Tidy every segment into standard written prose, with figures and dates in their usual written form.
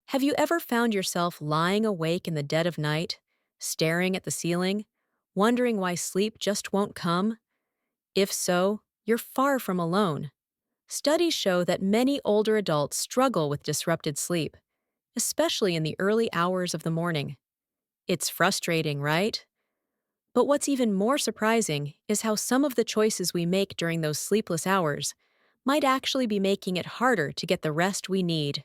Have you ever found yourself lying awake in the dead of night, staring at the ceiling, wondering why sleep just won't come? If so, you're far from alone. Studies show that many older adults struggle with disrupted sleep, especially in the early hours of the morning. It's frustrating, right? But what's even more surprising is how some of the choices we make during those sleepless hours might actually be making it harder to get the rest we need.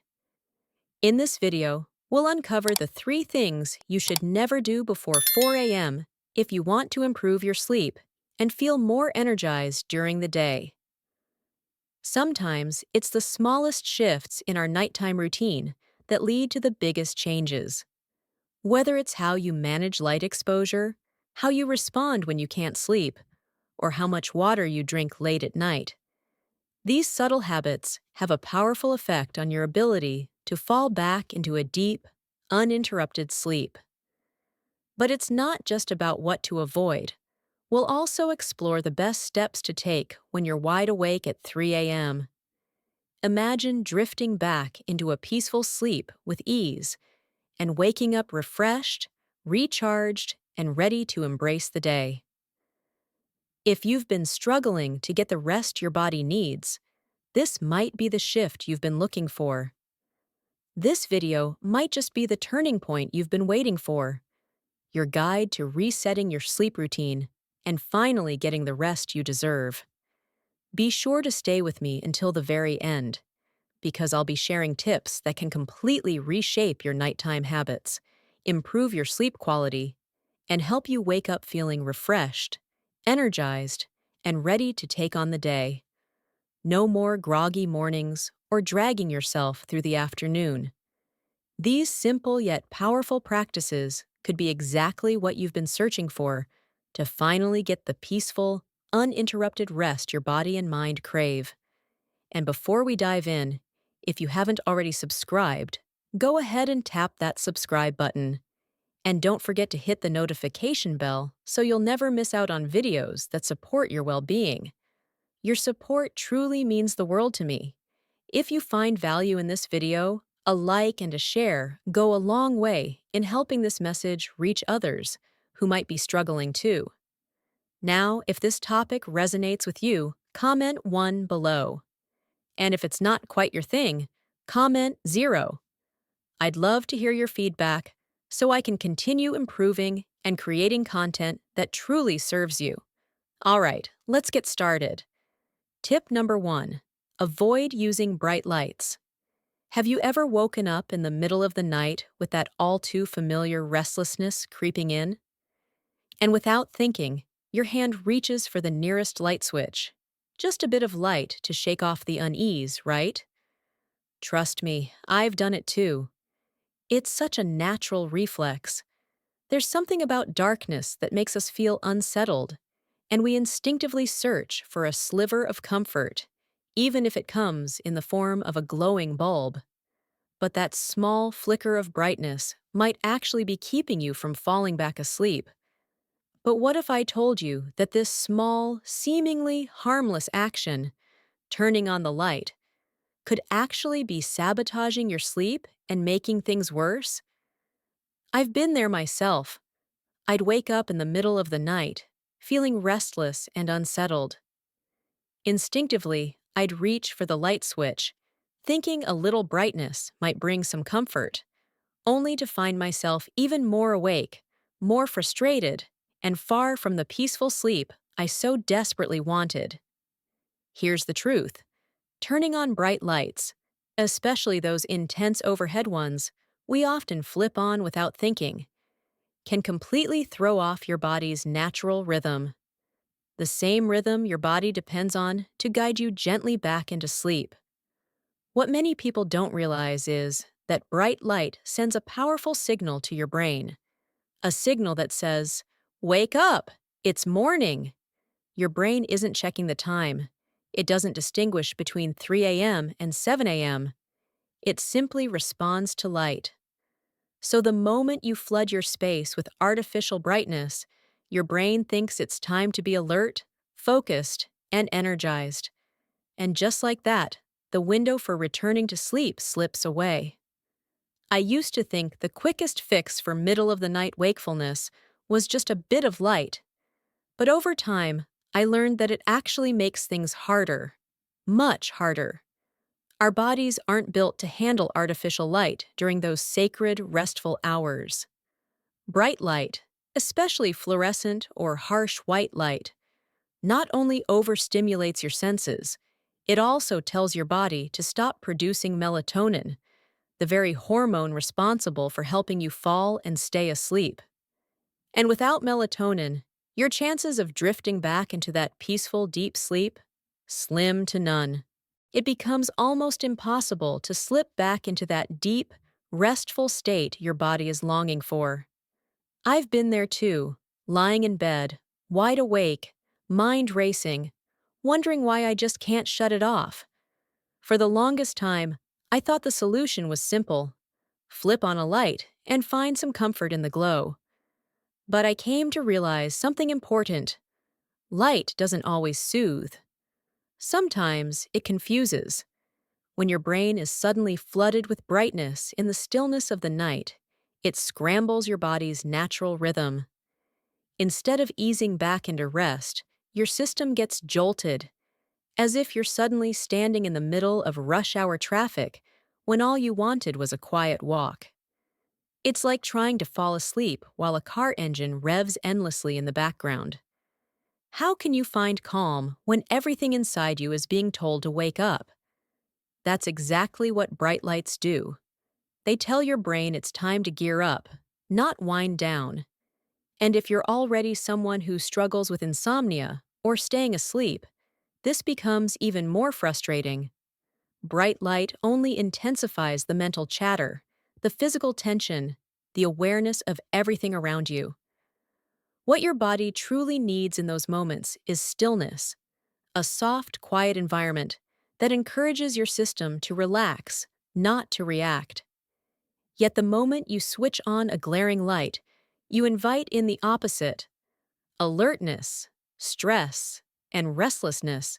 In this video, we'll uncover the 3 things you should never do before 4 a.m. if you want to improve your sleep and feel more energized during the day. Sometimes it's the smallest shifts in our nighttime routine that lead to the biggest changes. Whether it's how you manage light exposure, how you respond when you can't sleep, or how much water you drink late at night, these subtle habits have a powerful effect on your ability to fall back into a deep, uninterrupted sleep. But it's not just about what to avoid. We'll also explore the best steps to take when you're wide awake at 3 a.m. Imagine drifting back into a peaceful sleep with ease and waking up refreshed, recharged, and ready to embrace the day. If you've been struggling to get the rest your body needs, this might be the shift you've been looking for. This video might just be the turning point you've been waiting for, your guide to resetting your sleep routine and finally getting the rest you deserve. Be sure to stay with me until the very end, because I'll be sharing tips that can completely reshape your nighttime habits, improve your sleep quality, and help you wake up feeling refreshed, energized, and ready to take on the day. No more groggy mornings or dragging yourself through the afternoon. These simple yet powerful practices could be exactly what you've been searching for to finally get the peaceful, uninterrupted rest your body and mind crave. And before we dive in, if you haven't already subscribed, go ahead and tap that subscribe button. And don't forget to hit the notification bell so you'll never miss out on videos that support your well-being. Your support truly means the world to me. If you find value in this video, a like and a share go a long way in helping this message reach others who might be struggling too. Now, if this topic resonates with you, comment 1 below. And if it's not quite your thing, comment 0. I'd love to hear your feedback so I can continue improving and creating content that truly serves you. All right, let's get started. Tip number 1. Avoid using bright lights. Have you ever woken up in the middle of the night with that all-too-familiar restlessness creeping in? And without thinking, your hand reaches for the nearest light switch. Just a bit of light to shake off the unease, right? Trust me, I've done it too. It's such a natural reflex. There's something about darkness that makes us feel unsettled, and we instinctively search for a sliver of comfort, even if it comes in the form of a glowing bulb. But that small flicker of brightness might actually be keeping you from falling back asleep. But what if I told you that this small, seemingly harmless action, turning on the light, could actually be sabotaging your sleep and making things worse? I've been there myself. I'd wake up in the middle of the night, feeling restless and unsettled. Instinctively, I'd reach for the light switch, thinking a little brightness might bring some comfort, only to find myself even more awake, more frustrated, and far from the peaceful sleep I so desperately wanted. Here's the truth. Turning on bright lights, especially those intense overhead ones we often flip on without thinking, can completely throw off your body's natural rhythm. The same rhythm your body depends on to guide you gently back into sleep. What many people don't realize is that bright light sends a powerful signal to your brain, a signal that says, "Wake up! It's morning!" Your brain isn't checking the time. It doesn't distinguish between 3 a.m. and 7 a.m. It simply responds to light. So the moment you flood your space with artificial brightness, your brain thinks it's time to be alert, focused, and energized. And just like that, the window for returning to sleep slips away. I used to think the quickest fix for middle of the night wakefulness was just a bit of light, but over time, I learned that it actually makes things harder. Much harder. Our bodies aren't built to handle artificial light during those sacred, restful hours. Bright light, especially fluorescent or harsh white light, not only overstimulates your senses, it also tells your body to stop producing melatonin, the very hormone responsible for helping you fall and stay asleep. And without melatonin, your chances of drifting back into that peaceful, deep sleep? Slim to none. It becomes almost impossible to slip back into that deep, restful state your body is longing for. I've been there too, lying in bed, wide awake, mind racing, wondering why I just can't shut it off. For the longest time, I thought the solution was simple: flip on a light and find some comfort in the glow. But I came to realize something important. Light doesn't always soothe. Sometimes it confuses. When your brain is suddenly flooded with brightness in the stillness of the night, it scrambles your body's natural rhythm. Instead of easing back into rest, your system gets jolted, as if you're suddenly standing in the middle of rush hour traffic when all you wanted was a quiet walk. It's like trying to fall asleep while a car engine revs endlessly in the background. How can you find calm when everything inside you is being told to wake up? That's exactly what bright lights do. They tell your brain it's time to gear up, not wind down. And if you're already someone who struggles with insomnia or staying asleep, this becomes even more frustrating. Bright light only intensifies the mental chatter, the physical tension, the awareness of everything around you. What your body truly needs in those moments is stillness, a soft, quiet environment that encourages your system to relax, not to react. Yet the moment you switch on a glaring light, you invite in the opposite: alertness, stress, and restlessness.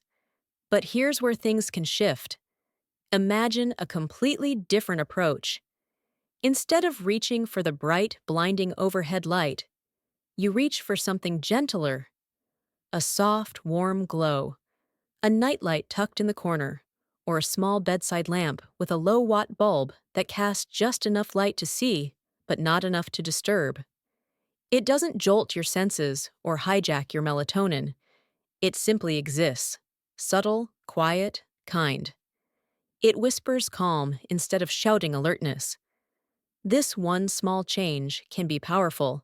But here's where things can shift. Imagine a completely different approach. Instead of reaching for the bright, blinding overhead light, you reach for something gentler: a soft, warm glow, a nightlight tucked in the corner, or a small bedside lamp with a low-watt bulb that casts just enough light to see, but not enough to disturb. It doesn't jolt your senses or hijack your melatonin. It simply exists, subtle, quiet, kind. It whispers calm instead of shouting alertness. This one small change can be powerful.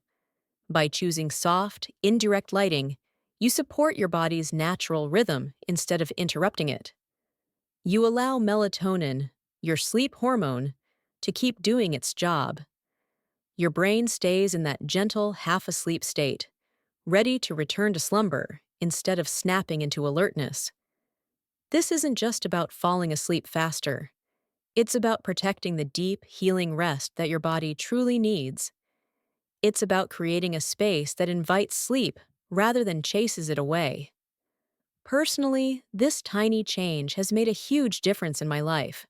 By choosing soft, indirect lighting, you support your body's natural rhythm instead of interrupting it. You allow melatonin, your sleep hormone, to keep doing its job. Your brain stays in that gentle, half-asleep state, ready to return to slumber instead of snapping into alertness. This isn't just about falling asleep faster. It's about protecting the deep, healing rest that your body truly needs. It's about creating a space that invites sleep rather than chases it away. Personally, this tiny change has made a huge difference in my life.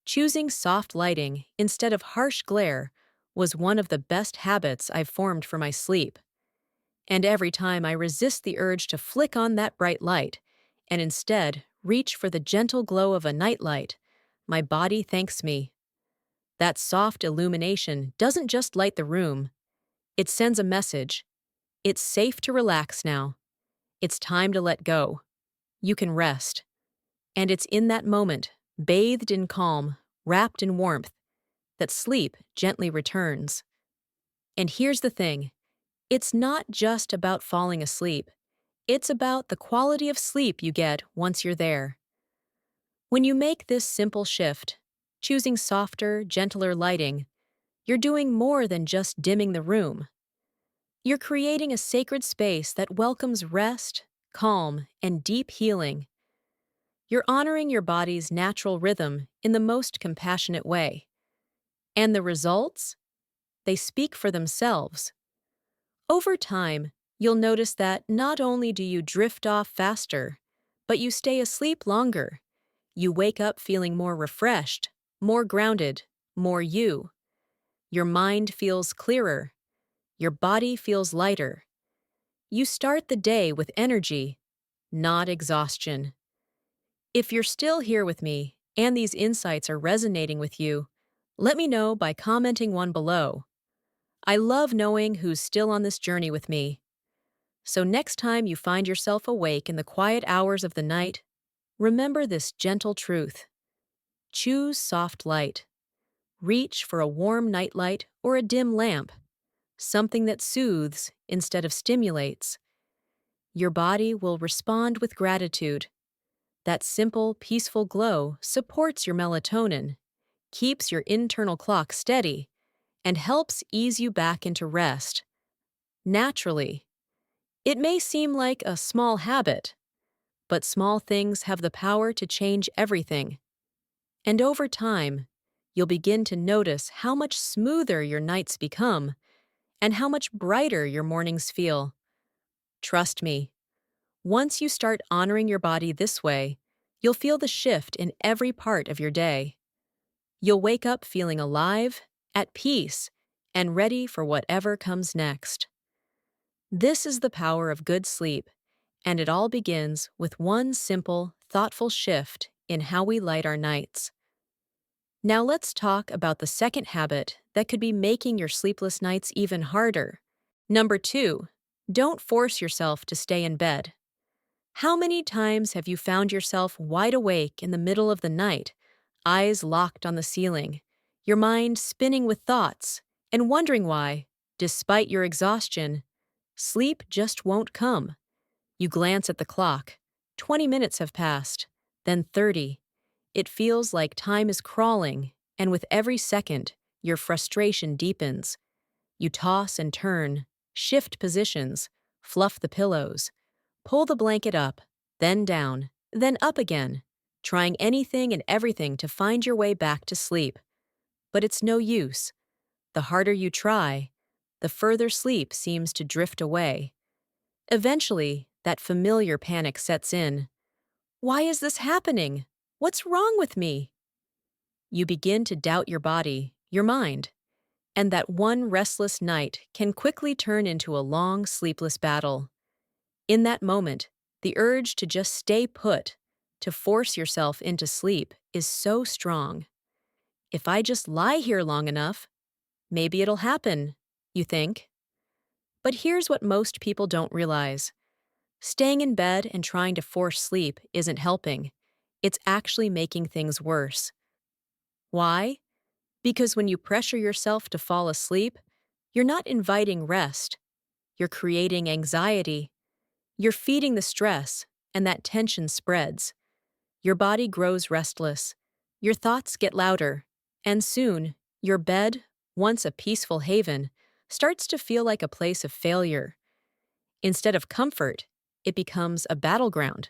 Choosing soft lighting instead of harsh glare was one of the best habits I've formed for my sleep. And every time I resist the urge to flick on that bright light and instead reach for the gentle glow of a nightlight, my body thanks me. That soft illumination doesn't just light the room, it sends a message. It's safe to relax now. It's time to let go. You can rest. And it's in that moment, bathed in calm, wrapped in warmth, that sleep gently returns. And here's the thing: it's not just about falling asleep. It's about the quality of sleep you get once you're there. When you make this simple shift, choosing softer, gentler lighting, you're doing more than just dimming the room. You're creating a sacred space that welcomes rest, calm, and deep healing. You're honoring your body's natural rhythm in the most compassionate way. And the results? They speak for themselves. Over time, you'll notice that not only do you drift off faster, but you stay asleep longer. You wake up feeling more refreshed, more grounded, more you. Your mind feels clearer. Your body feels lighter. You start the day with energy, not exhaustion. If you're still here with me and these insights are resonating with you, let me know by commenting one below. I love knowing who's still on this journey with me. So next time you find yourself awake in the quiet hours of the night, remember this gentle truth. Choose soft light. Reach for a warm nightlight or a dim lamp, something that soothes instead of stimulates. Your body will respond with gratitude. That simple, peaceful glow supports your melatonin, keeps your internal clock steady, and helps ease you back into rest. Naturally. It may seem like a small habit, but small things have the power to change everything. And over time, you'll begin to notice how much smoother your nights become and how much brighter your mornings feel. Trust me, once you start honoring your body this way, you'll feel the shift in every part of your day. You'll wake up feeling alive, at peace, and ready for whatever comes next. This is the power of good sleep, and it all begins with one simple, thoughtful shift in how we light our nights. Now let's talk about the second habit that could be making your sleepless nights even harder. Number 2, don't force yourself to stay in bed. How many times have you found yourself wide awake in the middle of the night, eyes locked on the ceiling, your mind spinning with thoughts, and wondering why, despite your exhaustion, sleep just won't come? You glance at the clock. 20 minutes have passed, then 30. It feels like time is crawling, and with every second, your frustration deepens. You toss and turn, shift positions, fluff the pillows, pull the blanket up, then down, then up again, trying anything and everything to find your way back to sleep. But it's no use. The harder you try, the further sleep seems to drift away. Eventually, that familiar panic sets in. Why is this happening? What's wrong with me? You begin to doubt your body, your mind, and that one restless night can quickly turn into a long, sleepless battle. In that moment, the urge to just stay put, to force yourself into sleep, is so strong. If I just lie here long enough, maybe it'll happen, you think. But here's what most people don't realize. Staying in bed and trying to force sleep isn't helping. It's actually making things worse. Why? Because when you pressure yourself to fall asleep, you're not inviting rest. You're creating anxiety. You're feeding the stress, and that tension spreads. Your body grows restless. Your thoughts get louder. And soon, your bed, once a peaceful haven, starts to feel like a place of failure. Instead of comfort, it becomes a battleground.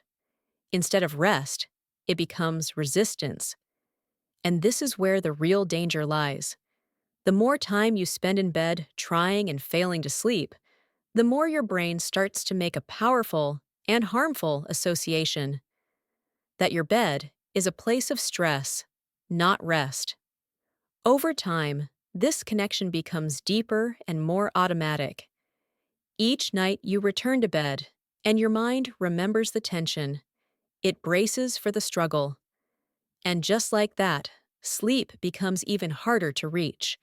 Instead of rest, it becomes resistance. And this is where the real danger lies. The more time you spend in bed trying and failing to sleep, the more your brain starts to make a powerful and harmful association that your bed is a place of stress, not rest. Over time, this connection becomes deeper and more automatic. Each night you return to bed, and your mind remembers the tension. It braces for the struggle. And just like that, sleep becomes even harder to reach.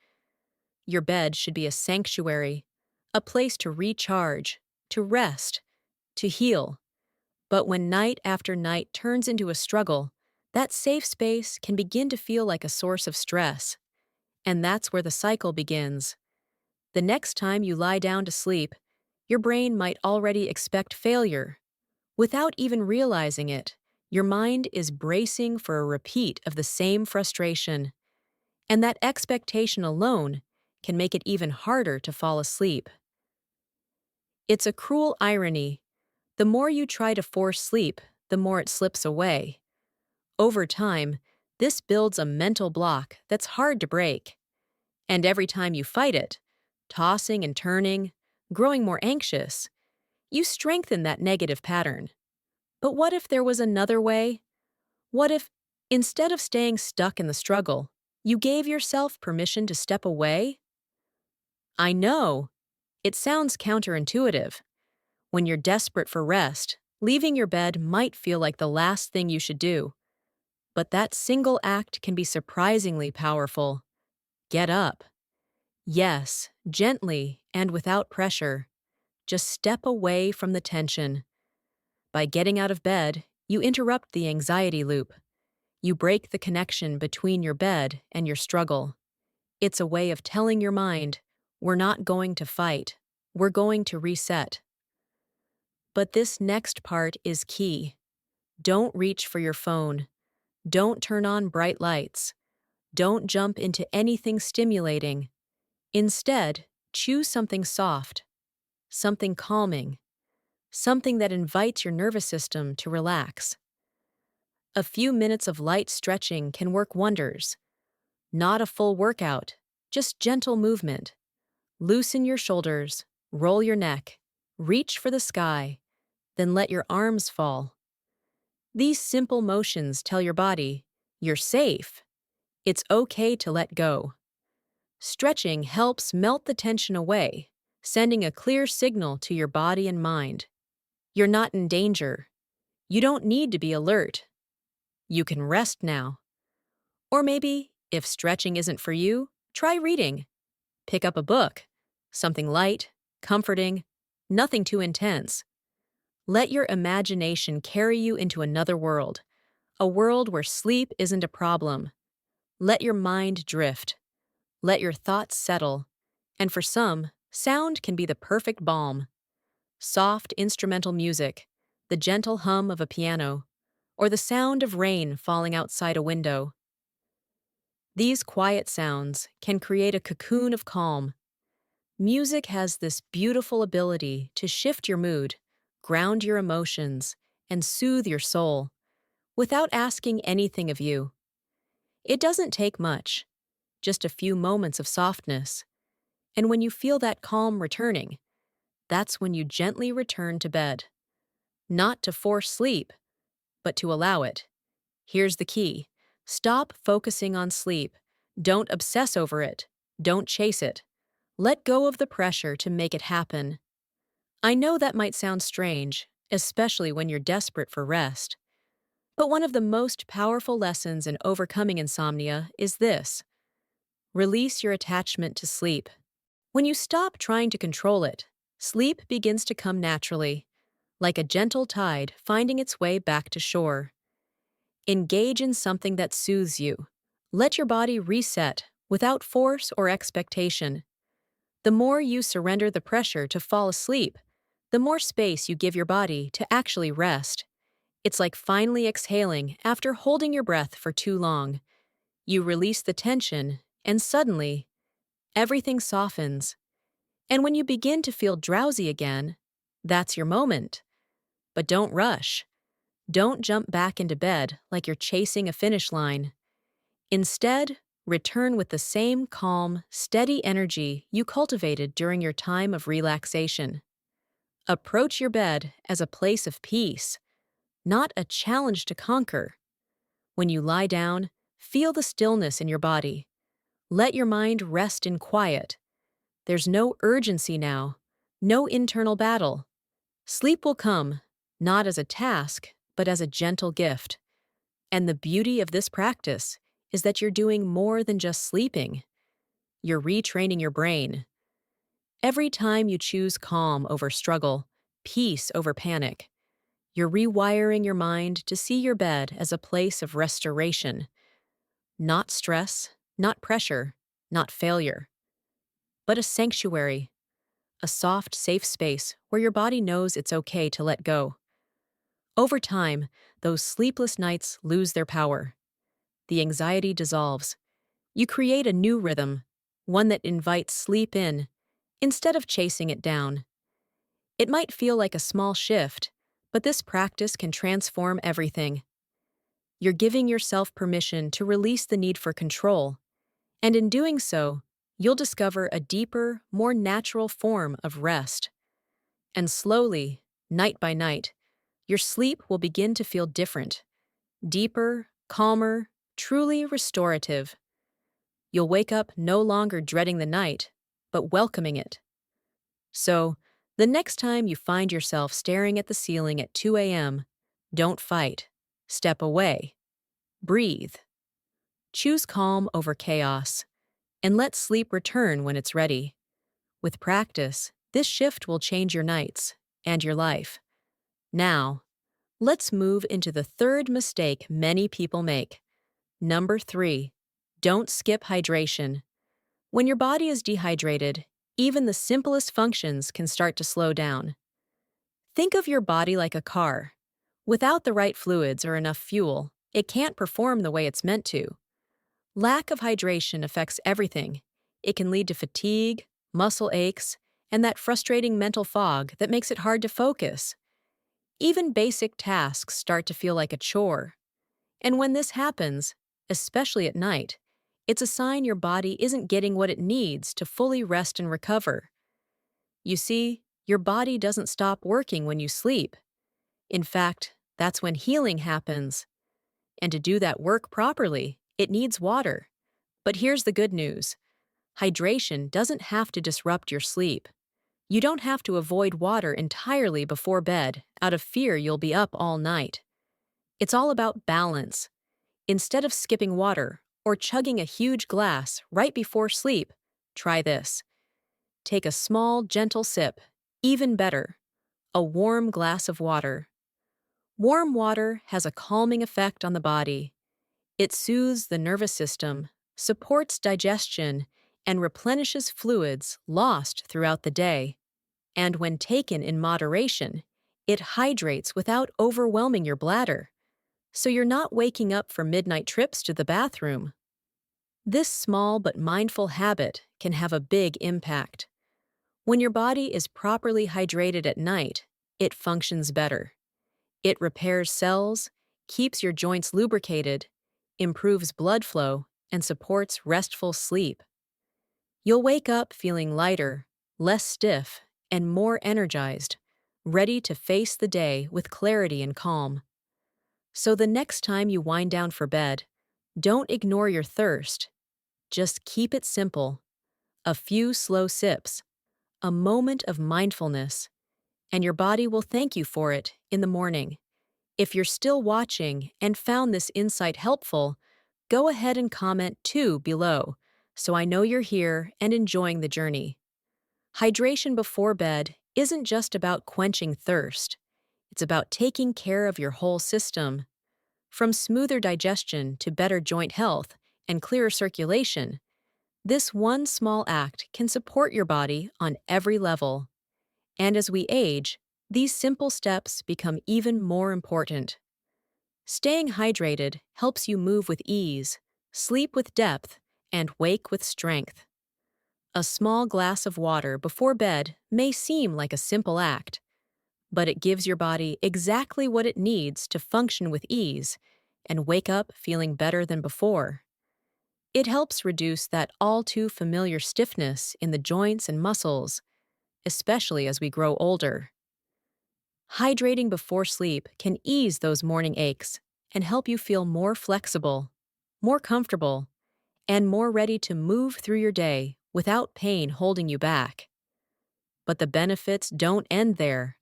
Your bed should be a sanctuary, a place to recharge, to rest, to heal. But when night after night turns into a struggle, that safe space can begin to feel like a source of stress. And that's where the cycle begins. The next time you lie down to sleep, your brain might already expect failure. Without even realizing it, your mind is bracing for a repeat of the same frustration. And that expectation alone can make it even harder to fall asleep. It's a cruel irony. The more you try to force sleep, the more it slips away. Over time, this builds a mental block that's hard to break. And every time you fight it, tossing and turning, growing more anxious, you strengthen that negative pattern. But what if there was another way? What if, instead of staying stuck in the struggle, you gave yourself permission to step away, I know, it sounds counterintuitive. When you're desperate for rest, leaving your bed might feel like the last thing you should do. But that single act can be surprisingly powerful. Get up. Yes, gently and without pressure. Just step away from the tension. By getting out of bed, you interrupt the anxiety loop. You break the connection between your bed and your struggle. It's a way of telling your mind, we're not going to fight, we're going to reset. But this next part is key. Don't reach for your phone. Don't turn on bright lights. Don't jump into anything stimulating. Instead, choose something soft, something calming, something that invites your nervous system to relax. A few minutes of light stretching can work wonders. Not a full workout, just gentle movement. Loosen your shoulders, roll your neck, reach for the sky, then let your arms fall. These simple motions tell your body, you're safe. It's okay to let go. Stretching helps melt the tension away, sending a clear signal to your body and mind. You're not in danger. You don't need to be alert. You can rest now. Or maybe, if stretching isn't for you, try reading. Pick up a book. Something light, comforting, nothing too intense. Let your imagination carry you into another world, a world where sleep isn't a problem. Let your mind drift. Let your thoughts settle. And for some, sound can be the perfect balm. Soft instrumental music, the gentle hum of a piano, or the sound of rain falling outside a window. These quiet sounds can create a cocoon of calm. Music has this beautiful ability to shift your mood, ground your emotions, and soothe your soul, without asking anything of you. It doesn't take much, just a few moments of softness. And when you feel that calm returning, that's when you gently return to bed. Not to force sleep, but to allow it. Here's the key. Stop focusing on sleep. Don't obsess over it. Don't chase it. Let go of the pressure to make it happen. I know that might sound strange, especially when you're desperate for rest. But one of the most powerful lessons in overcoming insomnia is this: release your attachment to sleep. When you stop trying to control it, sleep begins to come naturally, like a gentle tide finding its way back to shore. Engage in something that soothes you. Let your body reset without force or expectation. The more you surrender the pressure to fall asleep, the more space you give your body to actually rest. It's like finally exhaling after holding your breath for too long. You release the tension, and suddenly, everything softens. And when you begin to feel drowsy again, that's your moment. But don't rush. Don't jump back into bed like you're chasing a finish line. Instead, return with the same calm, steady energy you cultivated during your time of relaxation. Approach your bed as a place of peace, not a challenge to conquer. When you lie down, feel the stillness in your body. Let your mind rest in quiet. There's no urgency now, no internal battle. Sleep will come, not as a task, but as a gentle gift. And the beauty of this practice is that you're doing more than just sleeping. You're retraining your brain. Every time you choose calm over struggle, peace over panic, you're rewiring your mind to see your bed as a place of restoration. Not stress, not pressure, not failure, but a sanctuary, a soft, safe space where your body knows it's okay to let go. Over time, those sleepless nights lose their power. The anxiety dissolves. You create a new rhythm, one that invites sleep in, instead of chasing it down. It might feel like a small shift, but this practice can transform everything. You're giving yourself permission to release the need for control, and in doing so, you'll discover a deeper, more natural form of rest. And slowly, night by night, your sleep will begin to feel different, deeper, calmer, truly restorative. You'll wake up no longer dreading the night, but welcoming it. So, the next time you find yourself staring at the ceiling at 2 a.m., don't fight. Step away. Breathe. Choose calm over chaos, and let sleep return when it's ready. With practice, this shift will change your nights and your life. Now, let's move into the third mistake many people make. Number 3, don't skip hydration. When your body is dehydrated, even the simplest functions can start to slow down. Think of your body like a car. Without the right fluids or enough fuel, it can't perform the way it's meant to. Lack of hydration affects everything. It can lead to fatigue, muscle aches, and that frustrating mental fog that makes it hard to focus. Even basic tasks start to feel like a chore. And when this happens, especially at night, it's a sign your body isn't getting what it needs to fully rest and recover. You see, your body doesn't stop working when you sleep. In fact, that's when healing happens. And to do that work properly, it needs water. But here's the good news. Hydration doesn't have to disrupt your sleep. You don't have to avoid water entirely before bed out of fear you'll be up all night. It's all about balance. Instead of skipping water or chugging a huge glass right before sleep, try this. Take a small, gentle sip. Even better, a warm glass of water. Warm water has a calming effect on the body. It soothes the nervous system, supports digestion, and replenishes fluids lost throughout the day. And when taken in moderation, it hydrates without overwhelming your bladder, so you're not waking up for midnight trips to the bathroom. This small but mindful habit can have a big impact. When your body is properly hydrated at night, it functions better. It repairs cells, keeps your joints lubricated, improves blood flow, and supports restful sleep. You'll wake up feeling lighter, less stiff, and more energized, ready to face the day with clarity and calm. So the next time you wind down for bed, don't ignore your thirst. Just keep it simple. A few slow sips, a moment of mindfulness, and your body will thank you for it in the morning. If you're still watching and found this insight helpful, go ahead and comment too below, so I know you're here and enjoying the journey. Hydration before bed isn't just about quenching thirst. It's about taking care of your whole system. From smoother digestion to better joint health and clearer circulation, this one small act can support your body on every level. And as we age, these simple steps become even more important. Staying hydrated helps you move with ease, sleep with depth, and wake with strength. A small glass of water before bed may seem like a simple act, but it gives your body exactly what it needs to function with ease and wake up feeling better than before. It helps reduce that all-too-familiar stiffness in the joints and muscles, especially as we grow older. Hydrating before sleep can ease those morning aches and help you feel more flexible, more comfortable, and more ready to move through your day without pain holding you back. But the benefits don't end there.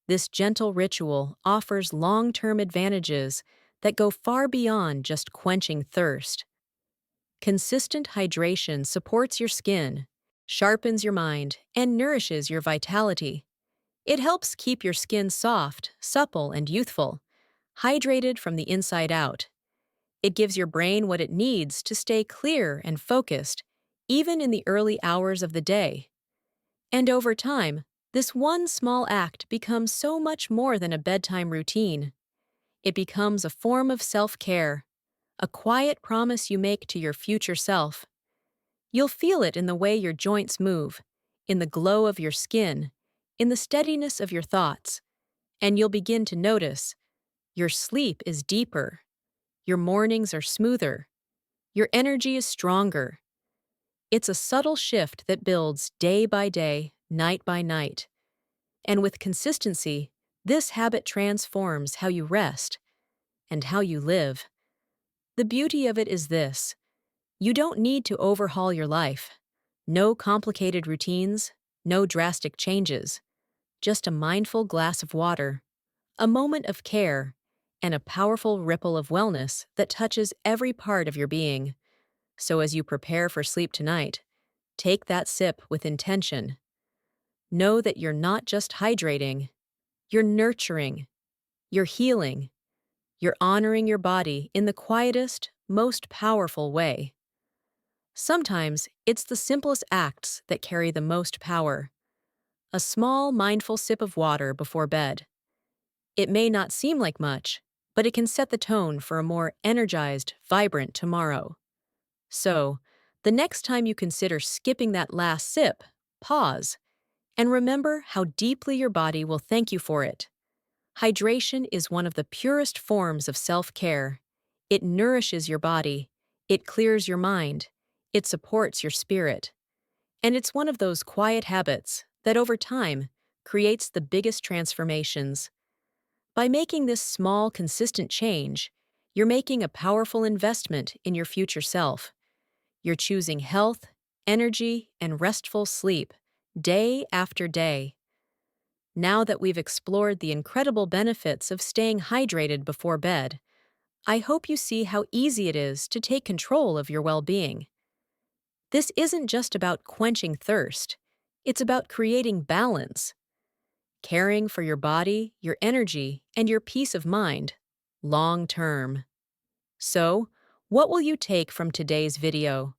This gentle ritual offers long-term advantages that go far beyond just quenching thirst. Consistent hydration supports your skin, sharpens your mind, and nourishes your vitality. It helps keep your skin soft, supple, and youthful, hydrated from the inside out. It gives your brain what it needs to stay clear and focused, even in the early hours of the day. And over time, this one small act becomes so much more than a bedtime routine. It becomes a form of self-care, a quiet promise you make to your future self. You'll feel it in the way your joints move, in the glow of your skin, in the steadiness of your thoughts, and you'll begin to notice your sleep is deeper, your mornings are smoother, your energy is stronger. It's a subtle shift that builds day by day, night by night. And with consistency, this habit transforms how you rest and how you live. The beauty of it is this: you don't need to overhaul your life. No complicated routines, no drastic changes, just a mindful glass of water, a moment of care, and a powerful ripple of wellness that touches every part of your being. So as you prepare for sleep tonight, take that sip with intention. Know that you're not just hydrating, you're nurturing, you're healing, you're honoring your body in the quietest, most powerful way. Sometimes it's the simplest acts that carry the most power. A small, mindful sip of water before bed. It may not seem like much, but it can set the tone for a more energized, vibrant tomorrow. So, the next time you consider skipping that last sip, pause and remember how deeply your body will thank you for it. Hydration is one of the purest forms of self-care. It nourishes your body, it clears your mind, it supports your spirit. And it's one of those quiet habits that over time creates the biggest transformations. By making this small, consistent change, you're making a powerful investment in your future self. You're choosing health, energy, and restful sleep, day after day. Now that we've explored the incredible benefits of staying hydrated before bed, I hope you see how easy it is to take control of your well-being. This isn't just about quenching thirst, it's about creating balance, caring for your body, your energy, and your peace of mind, long term. So, what will you take from today's video?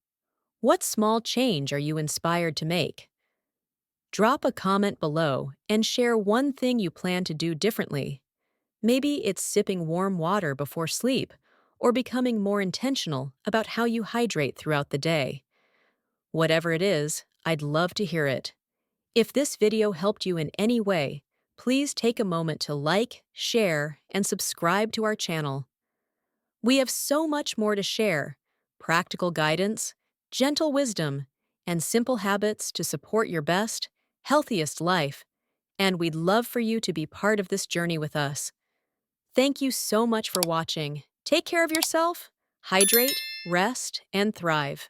What small change are you inspired to make? Drop a comment below and share one thing you plan to do differently. Maybe it's sipping warm water before sleep, or becoming more intentional about how you hydrate throughout the day. Whatever it is, I'd love to hear it. If this video helped you in any way, please take a moment to like, share, and subscribe to our channel. We have so much more to share: practical guidance, gentle wisdom, and simple habits to support your best, healthiest life. And we'd love for you to be part of this journey with us. Thank you so much for watching. Take care of yourself, hydrate, rest, and thrive.